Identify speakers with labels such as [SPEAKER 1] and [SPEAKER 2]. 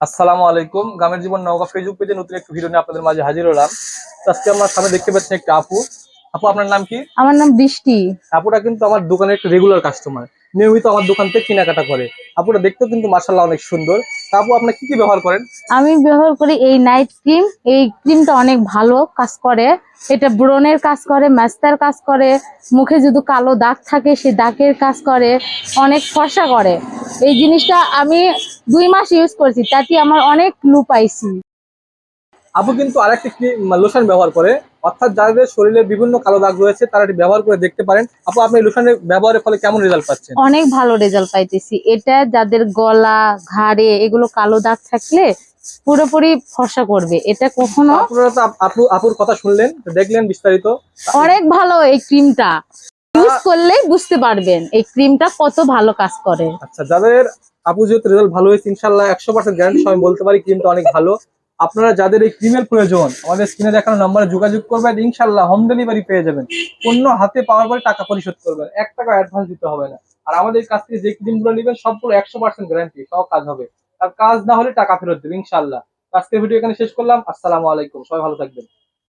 [SPEAKER 1] আসসালামু আলাইকুম। গ্রামের জীবন নওগাঁ ফেসবুক পেজে নতুন একটা ভিডিও নিয়ে আপনাদের মাঝে হাজির হলাম। তো আজকে আমার সামনে দেখতে পাচ্ছেন একটা আপু। আপু, আপনার নাম কি?
[SPEAKER 2] আমার নাম বৃষ্টি।
[SPEAKER 1] আপুটা কিন্তু আমার দোকানের একটা রেগুলার কাস্টমার, নিয়মিত আমার দোকান থেকে কেনাকাটা করে। আপুটা দেখতেও কিন্তু মাশাআল্লাহ অনেক সুন্দর। তা আপু, আপনি কি কি ব্যবহার করেন?
[SPEAKER 2] আমি ব্যবহার করি এই নাইট ক্রিম। এই ক্রিমটা অনেক ভালো কাজ করে। এটা ব্রণের কাজ করে, ম্যাস্তার কাজ করে, মুখে যদি কালো দাগ থাকে সেই দাগের কাজ করে, অনেক ফর্সা করে। এই জিনিসটা আমি 2 মাস ইউজ করছি, তাতে আমার অনেক গ্লো পাইছি।
[SPEAKER 1] আপু কিন্তু আরেকটি লোশন ব্যবহার করে, অর্থাৎ যাদের শরীরে বিভিন্ন কালো দাগ রয়েছে তারা এটি ব্যবহার করে দেখতে পারেন। আপু, আপনি এই লোশনের ব্যবহারের ফলে কেমন রেজাল্ট পাচ্ছেন?
[SPEAKER 2] অনেক ভালো রেজাল্ট পাইতেছি। এটা যাদের গলা, ঘাড়ে এগুলো কালো দাগ থাকলে পুরোপুরি ফর্সা করবে। এটা কখনো
[SPEAKER 1] আপনারা তো আপুর কথা শুনলেন, দেখলেন বিস্তারিত।
[SPEAKER 2] অনেক ভালো। এই ক্রিমটা ইউজ করলেই বুঝতে পারবেন এই ক্রিমটা কত ভালো কাজ করে।
[SPEAKER 1] আচ্ছা, যাদের আপু যেহেতু রেজাল্ট ভালো হয়েছে, ইনশাল্লাহ 100% গ্যারান্টি সহ আমি বলতে পারি ক্রিমটা অনেক ভালো। আপনারা যাদের এই ক্রিমের প্রয়োজন, আমাদের স্ক্রিনে দেখানো নাম্বারে যোগাযোগ করবেন, ইনশাল্লাহ হোম ডেলিভারি পেয়ে যাবেন। পণ্য হাতে পাওয়ার পরে টাকা পরিশোধ করবেন, 1 টাকা অ্যাডভান্স দিতে হবে না। আর আমাদের কাছ থেকে যে ক্রিমগুলো নেবেন সবগুলো 100% গ্যারান্টি সহ কাজ হবে। আর কাজ না হলে টাকা ফেরত দেবে ইনশাল্লাহ। আজকের ভিডিও এখানে শেষ করলাম। আসসালামু আলাইকুম, সবাই ভালো থাকবেন।